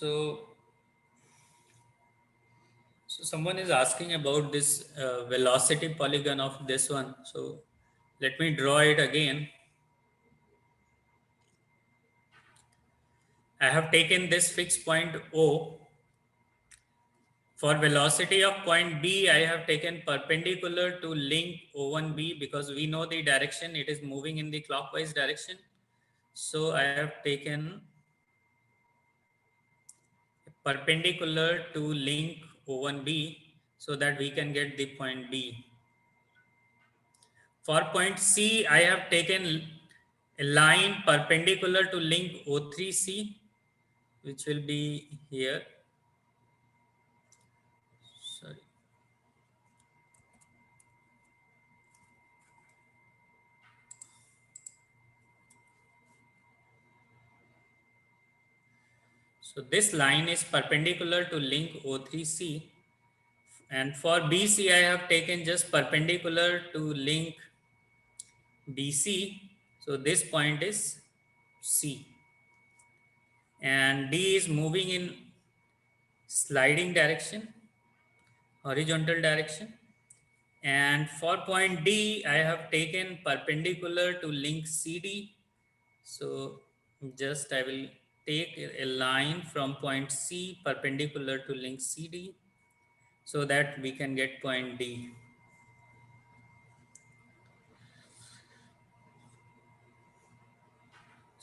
So someone is asking about this velocity polygon of this one. So let me draw it again. I have taken this fixed point O. For velocity of point B, I have taken perpendicular to link O1B because we know the direction, it is moving in the clockwise direction. So I have taken perpendicular to link O1B so that we can get the point B. For point C, I have taken a line perpendicular to link O3C, which will be here. Sorry. So this line is perpendicular to link O3C. And for BC, I have taken just perpendicular to link BC. So this point is C. And D is moving in sliding direction, horizontal direction. And for point D, I have taken perpendicular to link CD. So just I will take a line from point C perpendicular to link CD so that we can get point D.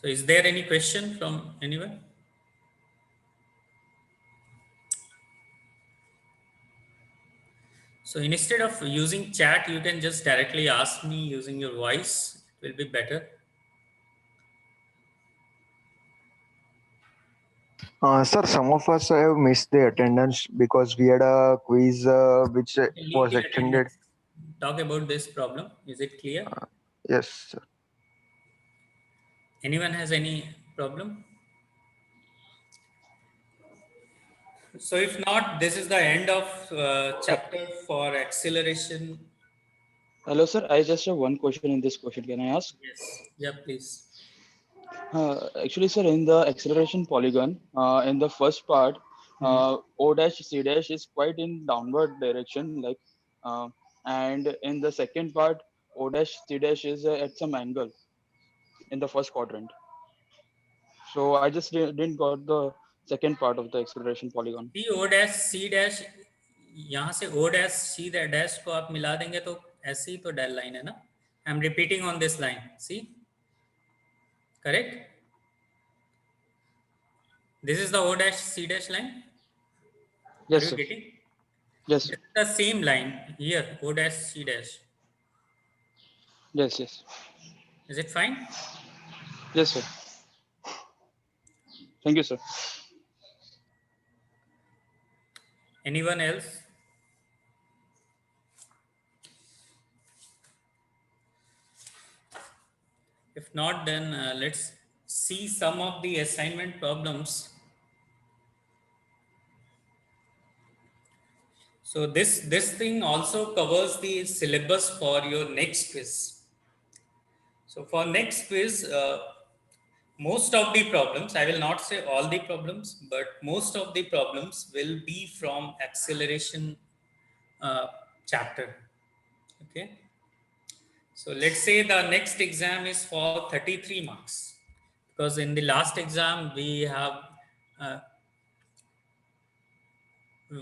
So is there any question from anyone? So instead of using chat, you can just directly ask me using your voice. It will be better. Sir, some of us have missed the attendance because we had a quiz which Leave was the extended. attendance. Talk about this problem. Is it clear? Yes, sir. Anyone has any problem? So if not, this is the end of chapter for acceleration. Hello, sir. I just have one question in this question. Can I ask? Yes. Yeah, please. Actually, sir, in the acceleration polygon, in the first part, O dash C dash is quite in downward direction, like, and in the second part, O dash C dash is at some angle in the first quadrant. So I just didn't got the second part of the acceleration polygon. C O dash C dash, यहाँ से O dash C dash को आप मिला देंगे तो ऐसे ही तो del line है ना. I'm repeating on this line. See, correct? This is the O dash C dash line. Yes, Are you sir. getting? Yes, This sir. is the same line here, O dash C dash. Yes, yes. Is it fine? Yes, sir. Thank you, sir. Anyone else? If not, then let's see some of the assignment problems. So this thing also covers the syllabus for your next quiz. So for next quiz, most of the problems, I will not say all the problems, but most of the problems will be from acceleration chapter. Okay. So let's say the next exam is for 33 marks, because in the last exam we have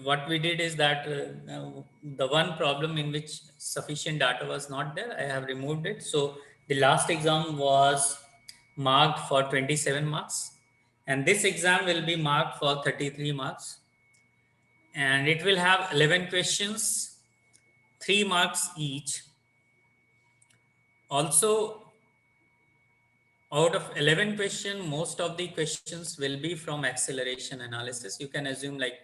what we did is that the one problem in which sufficient data was not there, I have removed it. So the last exam was marked for 27 marks, and this exam will be marked for 33 marks, and it will have 11 questions, 3 marks each. Also, out of 11 questions, most of the questions will be from acceleration analysis. You can assume like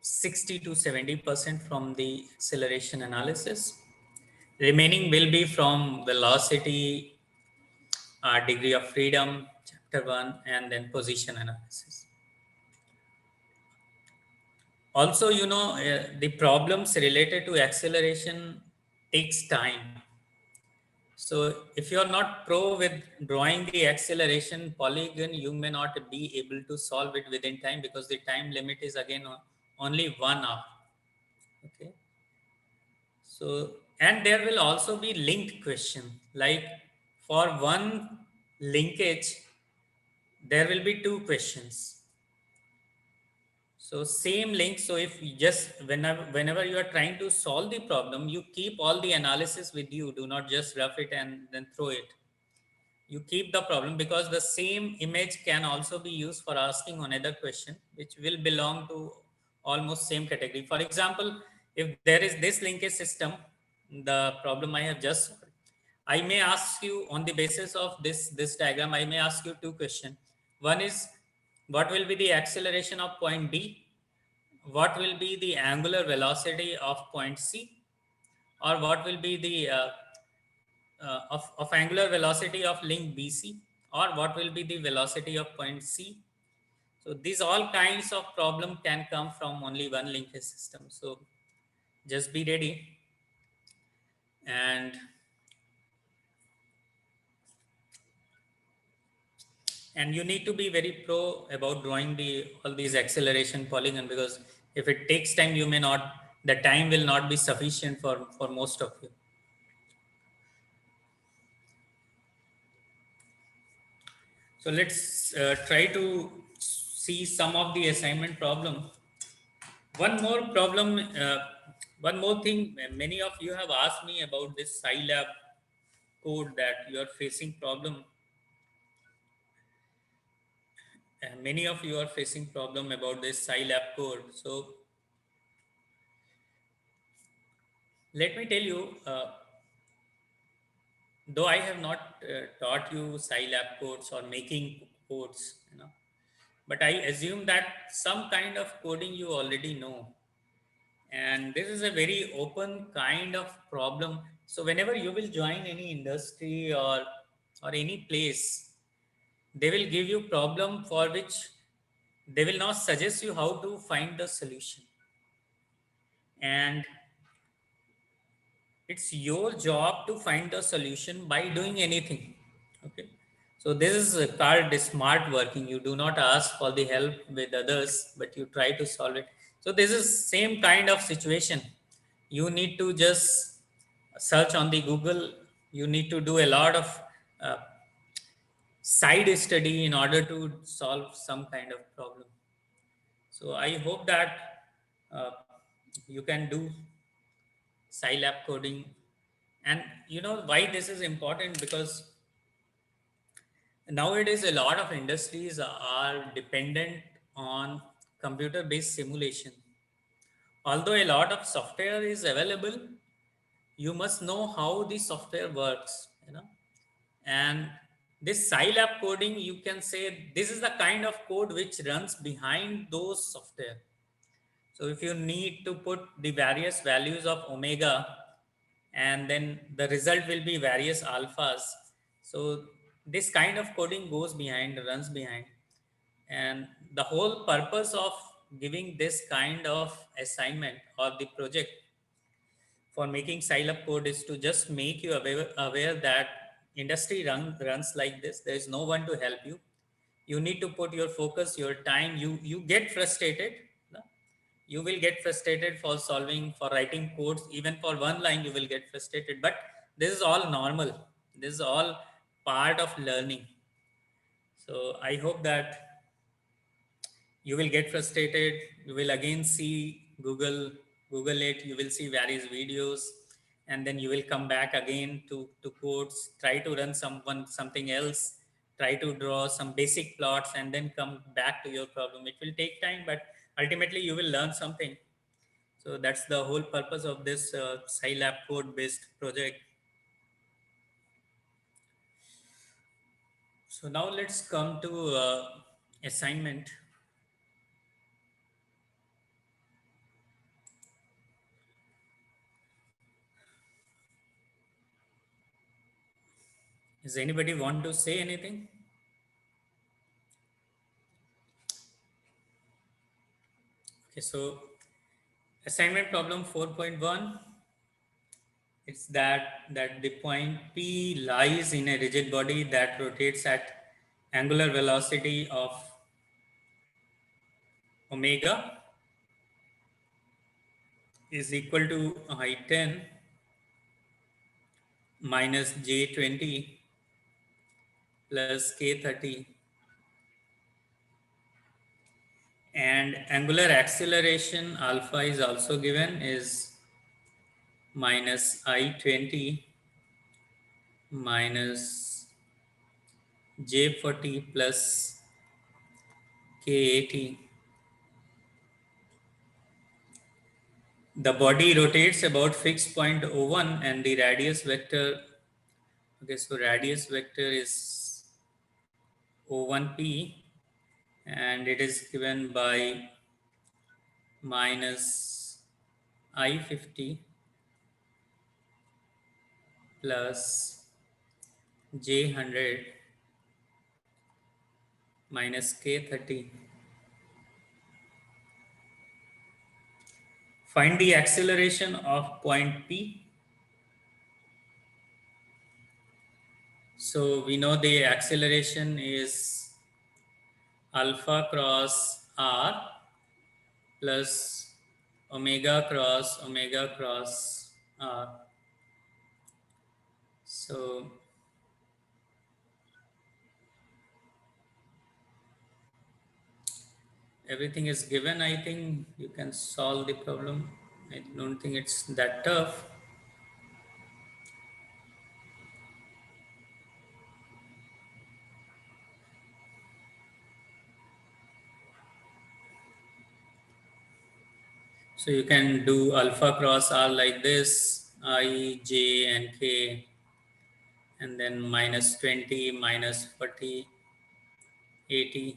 60 to 70% from the acceleration analysis. Remaining will be from velocity, degree of freedom, chapter 1, and then position analysis. Also, you know, the problems related to acceleration takes time. So if you're not pro with drawing the acceleration polygon, you may not be able to solve it within time, because the time limit is again only 1 hour. Okay. So, and there will also be linked question, like for one linkage there will be two questions. So same link. So if you just whenever you are trying to solve the problem, you keep all the analysis with you. Do not just rough it and then throw it. You keep the problem, because the same image can also be used for asking another question, which will belong to almost same category. For example, if there is this linkage system, the problem I have just solved, I may ask you on the basis of this diagram, I may ask you two questions. One is, what will be the acceleration of point D? What will be the angular velocity of point C? Or what will be the of angular velocity of link BC? Or what will be the velocity of point C? So these all kinds of problem can come from only one linkage system. So just be ready, and you need to be very pro about drawing the all these acceleration polygon, because if it takes time, you may not, the time will not be sufficient for most of you. So let's try to see some of the assignment problem. One more problem, one more thing. Many of you have asked me about this Scilab code that you are facing problem. Many of you are facing problem about this Scilab code. So let me tell you, though I have not taught you Scilab codes or making codes, but I assume that some kind of coding you already know. And this is a very open kind of problem. So whenever you will join any industry or any place, they will give you problem for which they will not suggest you how to find the solution. And it's your job to find the solution by doing anything. Okay. So this is called smart working. You do not ask for the help with others, but you try to solve it. So this is same kind of situation. You need to just search on the Google. You need to do a lot of uh, side study in order to solve some kind of problem. So I hope that uh, you can do Scilab coding. And you know why this is important? Because nowadays a lot of industries are dependent on computer based simulation. Although a lot of software is available, you must know how the software works. And this Scilab coding, you can say this is the kind of code which runs behind those software. So if you need to put the various values of omega, and then the result will be various alphas. So this kind of coding goes behind, runs behind. And the whole purpose of giving this kind of assignment or the project for making Scilab code is to just make you aware that industry runs like this. There is no one to help you. You need to put your focus, your time. You get frustrated. No? You will get frustrated for solving, for writing codes. Even for one line, you will get frustrated. But this is all normal. This is all part of learning. So I hope that you will get frustrated. You will again see Google it. You will see various videos, and then you will come back again to codes, try to run something else, try to draw some basic plots, and then come back to your problem. It will take time, but ultimately you will learn something. So that's the whole purpose of this Scilab code based project. So now let's come to assignment. Does anybody want to say anything? Okay, so assignment problem 4.1. It's that the point P lies in a rigid body that rotates at angular velocity of omega is equal to I10 minus J20 plus K30, and angular acceleration alpha is also given is minus I20 minus J40 plus K80. The body rotates about fixed point O1 and the radius vector, okay, so radius vector is O1P and it is given by minus I50 plus J100 minus K30. Find the acceleration of point P. So we know the acceleration is alpha cross R plus omega cross R. So everything is given. I think you can solve the problem. I don't think it's that tough. So you can do alpha cross R like this, I, J and K, and then minus 20, minus 40, 80,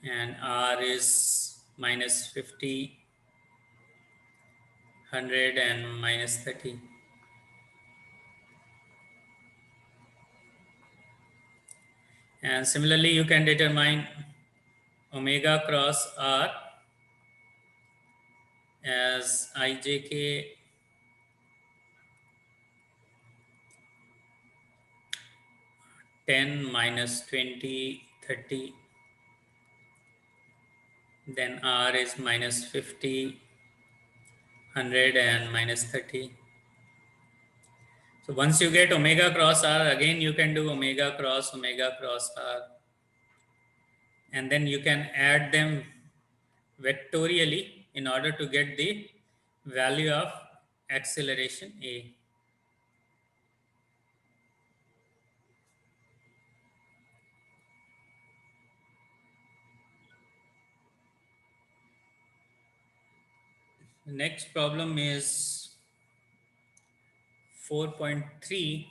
and R is minus 50, 100 and minus 30. And similarly, you can determine omega cross R as ijk 10 minus 20, 30. Then R is minus 50, 100 and minus 30. So once you get omega cross R, again you can do omega cross R. And then you can add them vectorially in order to get the value of acceleration A. The next problem is 4.3.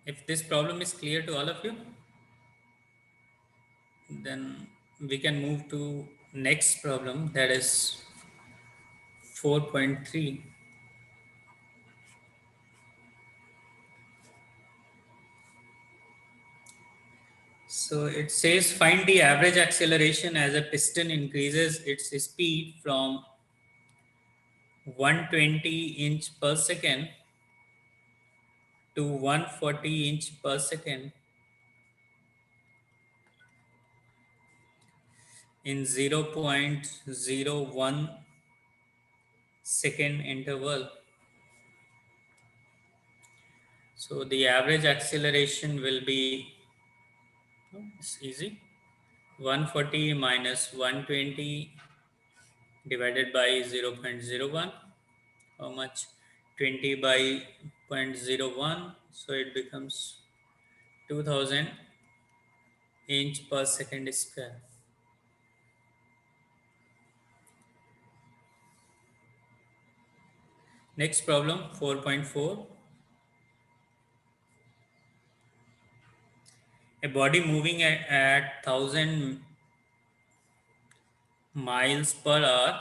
If this problem is clear to all of you, then we can move to next problem, that is 4.3. So it says find the average acceleration as a piston increases its speed from 120 inch per second to 140 inch per second in 0.01 second interval. So the average acceleration will be, it's easy, 140 minus 120 divided by 0.01. How much? 20 by 0.01. So it becomes 2000 inch per second square. Next problem, 4.4. A body moving at 1000 miles per hour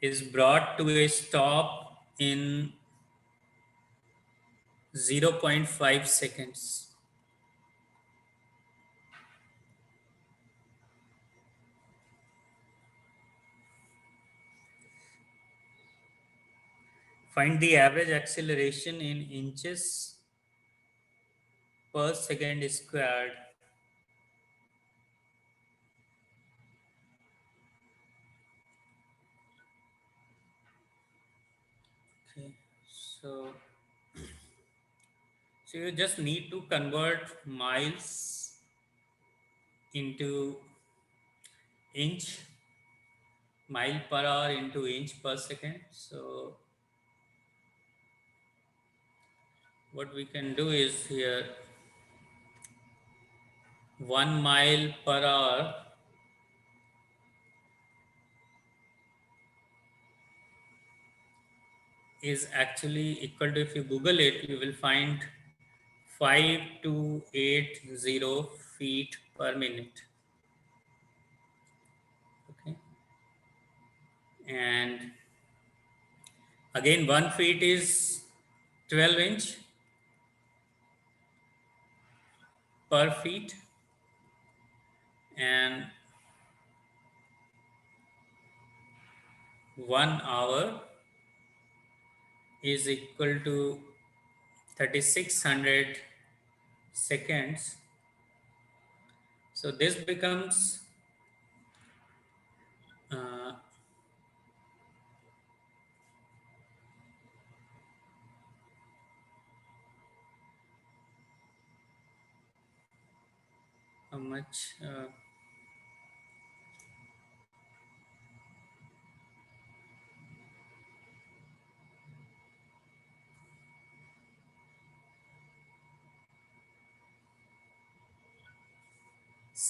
is brought to a stop in 0.5 seconds. Find the average acceleration in inches per second squared. Okay, so you just need to convert miles into inch, mile per hour into inch per second. So what we can do is here 1 mile per hour is actually equal to, if you Google it, you will find 5280 feet per minute. Okay. And again, 1 feet is 12 inch per feet. And 1 hour is equal to 3600 seconds. So this becomes uh, how much?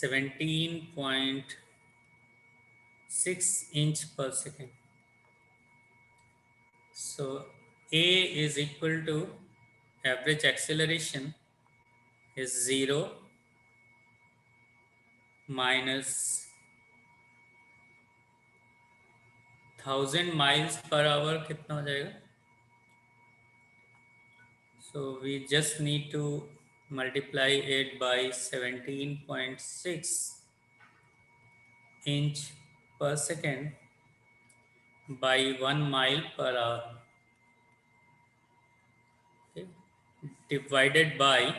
17.6 inch per second. So A is equal to average acceleration is 0 minus 1000 miles per hour कितना हो जाएगा? So we just need to multiply it by 17.6 inch per second by 1 mile per hour. Okay. Divided by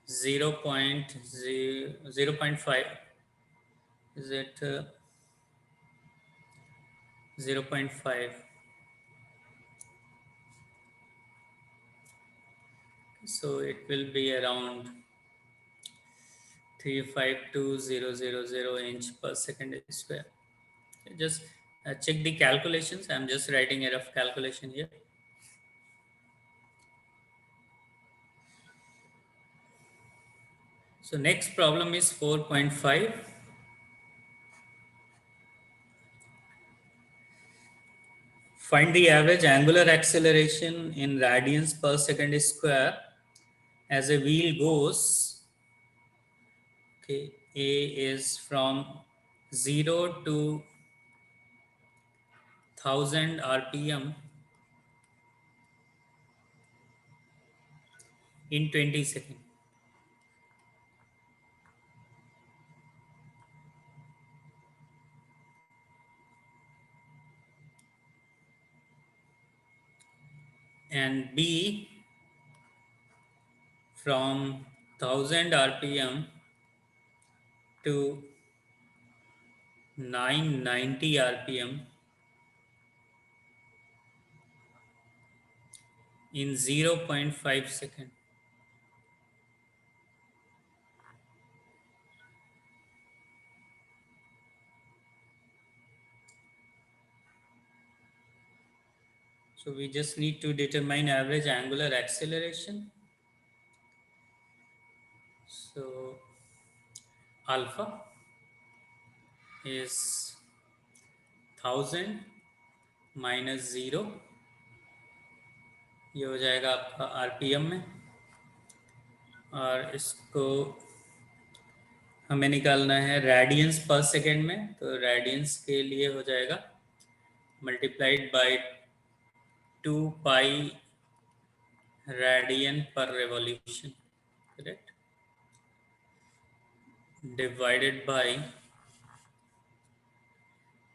0.5. Is it 0.5? So it will be around 352,000 inch per second square. Just check the calculations. I'm just writing a rough calculation here. So next problem is 4.5. Find the average angular acceleration in radians per second square as a wheel goes. Okay, A is from 0 to 1000 RPM in 20 seconds. And B from 1000 RPM to 990 RPM in 0.5 seconds. So we just need to determine average angular acceleration. So alpha is 1000 minus 0, ये हो जाएगा आपका RPM में, और इसको हमें निकालना है रेडियंस पर सेकेंड में. तो रेडियंस के लिए हो जाएगा मल्टीप्लाइड बाय 2 पाई रेडियन पर revolution, correct, divided by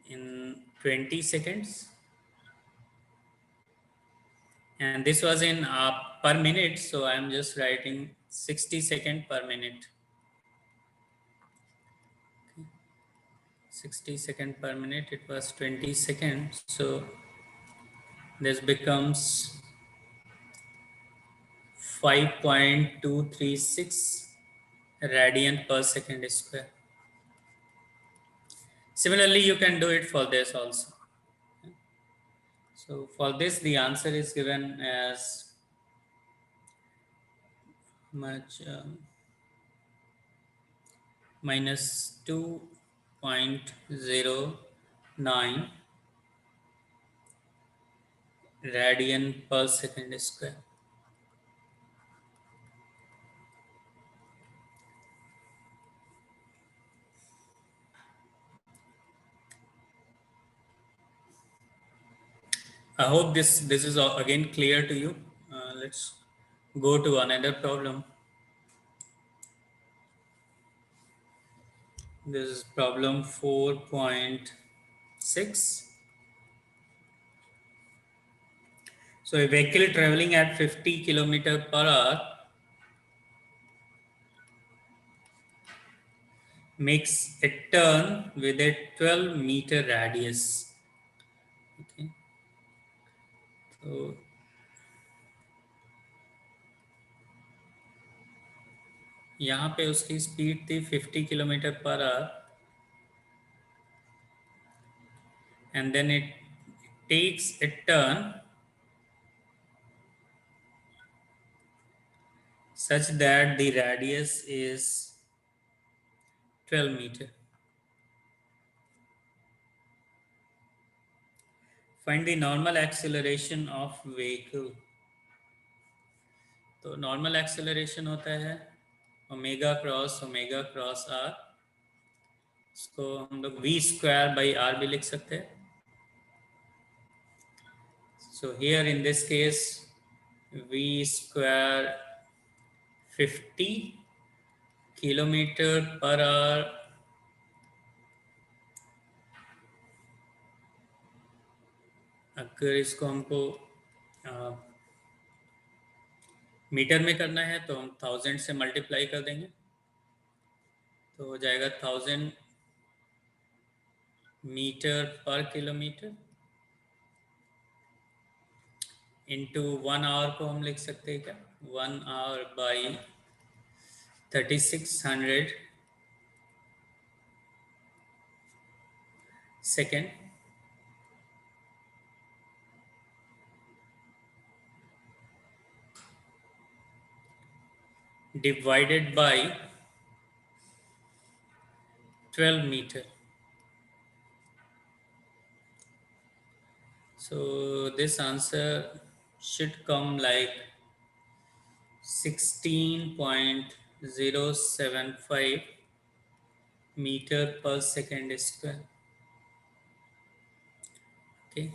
in 20 seconds. and this was in per minute, so I'm just writing 60 second per minute. 60 second per minute, it was 20 seconds, so this becomes 5.236 radian per second square. Similarly, you can do it for this also. So for this, the answer is given as much minus 2.09 radian per second square. I hope this is again clear to you. Let's go to another problem. This is problem 4.6. So a vehicle traveling at 50 km per hour makes a turn with a 12-meter radius. Okay. So यहाँ पे उसकी speed थी 50 kilometre per hour, and then it takes a turn such that the radius is 12 meter. Find the normal acceleration of vehicle. तो normal acceleration होता है omega cross R, इसको हम लोग v स्क्वायर बाई आर भी लिख सकते हैं. So here in this case v square 50 kilometre per hour अगर इसको हमको मीटर में करना है तो हम 1000 से मल्टीप्लाई कर देंगे, तो हो जाएगा 1000 मीटर पर किलोमीटर इंटू 1 आवर को हम लिख सकते हैं क्या, 1 hour by 3600 second divided by 12 meter. So this answer should come like 16.075 meter per second square. Okay.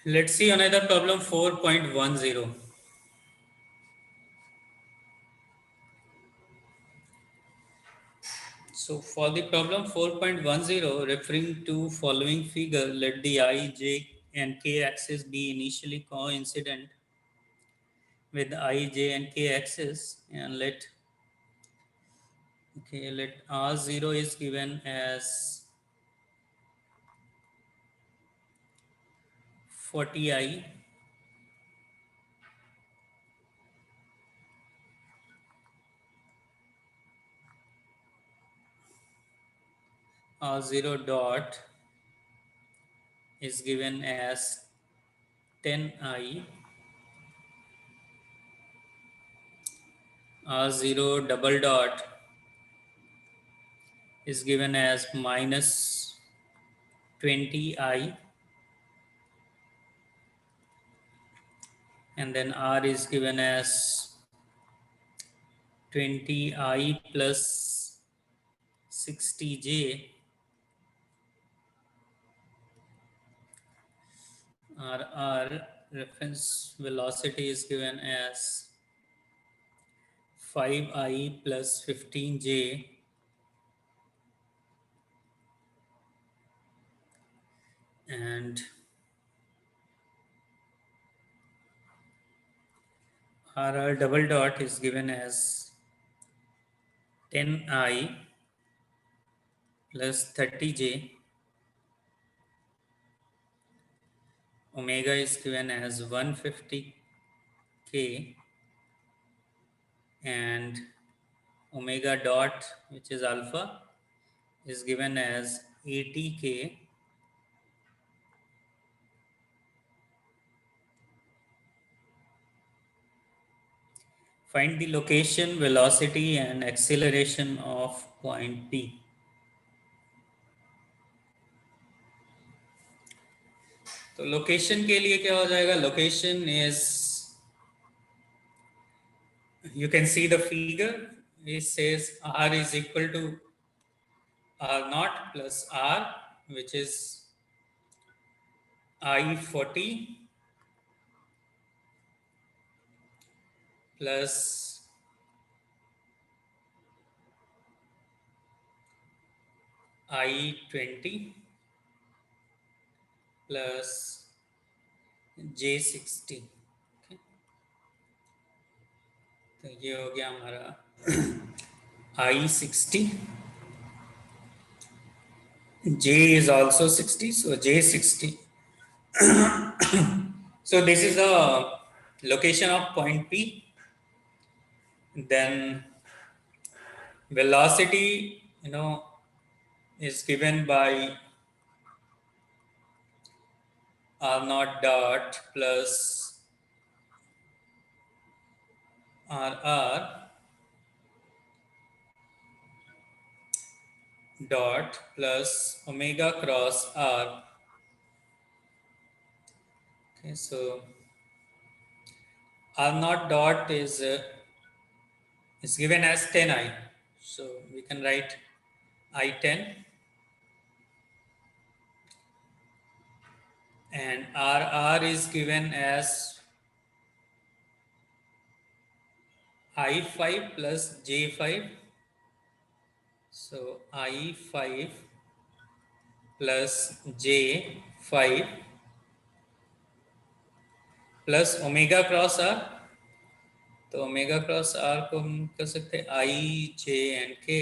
Let's see another problem 4.10. So for the problem 4.10, referring to following figure, let the I, J and K axis be initially coincident with I, J and K axis, and let R0 is given as 40I, R0 dot is given as 10I, R0 double dot is given as minus 20I, and then R is given as 20I plus 60J, R reference velocity is given as 5i plus 15j and RR double dot is given as 10i plus 30j. Omega is given as 150k and omega dot, which is alpha, is given as 80k. Find the location, velocity and acceleration of point P. तो location के लिए क्या हो जाएगा? Location is, you can see the figure. It says R is equal to R naught plus R, which is I40 plus I20 plus J60. Okay. तो ये हो गया हमारा I60. J is also 60, so J60. So this is the location of point P. Then velocity, is given by R naught dot plus RR dot plus omega cross R. Okay, so R naught dot is given as 10i, so we can write I10, and RR is given as I5 plus J5, so I5 plus J5 plus omega cross R. तो omega cross R को हम कर सकते हैं आई जे and के.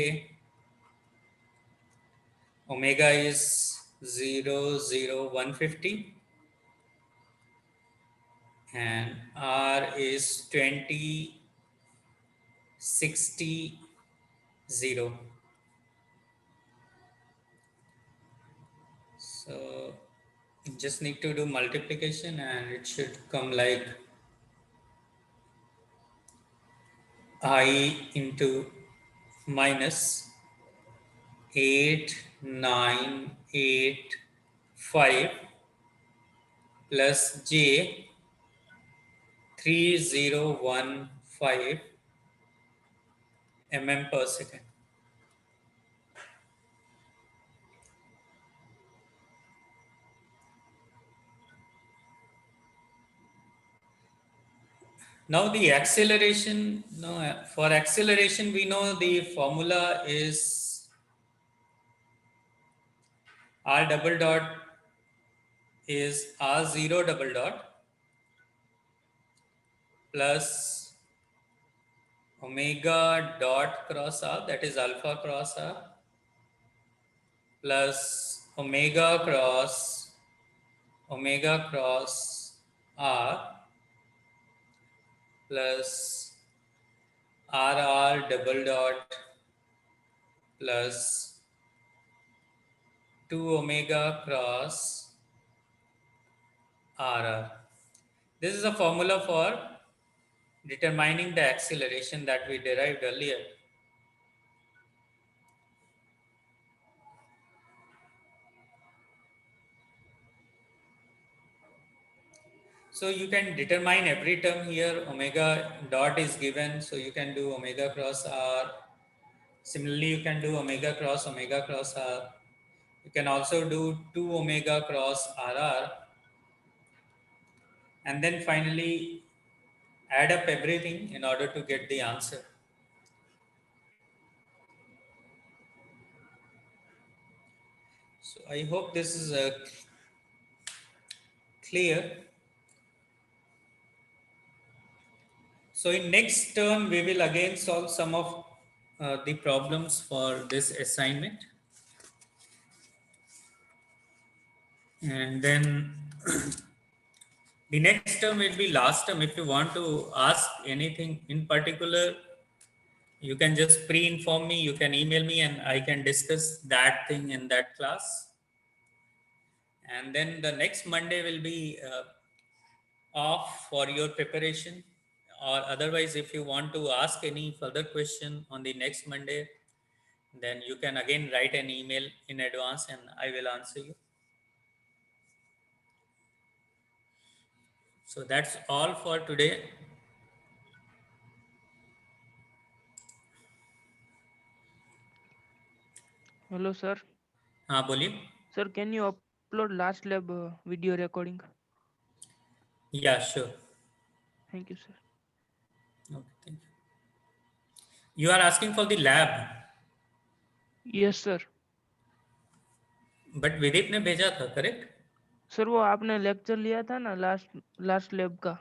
Omega is 0 0 150 and R is 20 60 0. So you just need to do multiplication and it should come like I into minus 8985 plus J 3015 mm per second. Now the acceleration, for acceleration we know the formula is R double dot is R0 double dot plus omega dot cross R, that is alpha cross R, plus omega cross R plus RR double dot plus 2 omega cross RR. This is a formula for determining the acceleration that we derived earlier. So you can determine every term here. Omega dot is given, so you can do omega cross R. Similarly, you can do omega cross R. You can also do 2 omega cross RR. And then finally add up everything in order to get the answer. So I hope this is clear. So in next term, we will again solve some of the problems for this assignment. And then the next term will be last term. If you want to ask anything in particular, you can just pre-inform me, you can email me, and I can discuss that thing in that class. And then the next Monday will be off for your preparation, or otherwise if you want to ask any further question on the next Monday, then you can again write an email in advance and I will answer you. So that's all for today. Hello, sir. हाँ बोलिए. Sir, can you upload last lab video recording? Yeah, sure. Thank you, sir. Okay, thank you. You are asking for the lab, Yes, sir. but Videep ने भेजा था, correct? Sir वो आपने lecture लिया था ना लास्ट लैब का,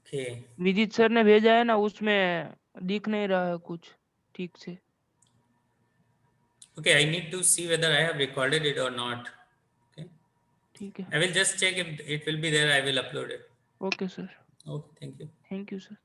ओके. विदित सर ने भेजा है ना, उसमें दिख नहीं रहा है कुछ ठीक से. Okay, I need to see whether I have recorded it or not. Okay. ठीक है. I will just check if it will be there. I will upload it. Okay sir. Okay, thank you. Thank you sir.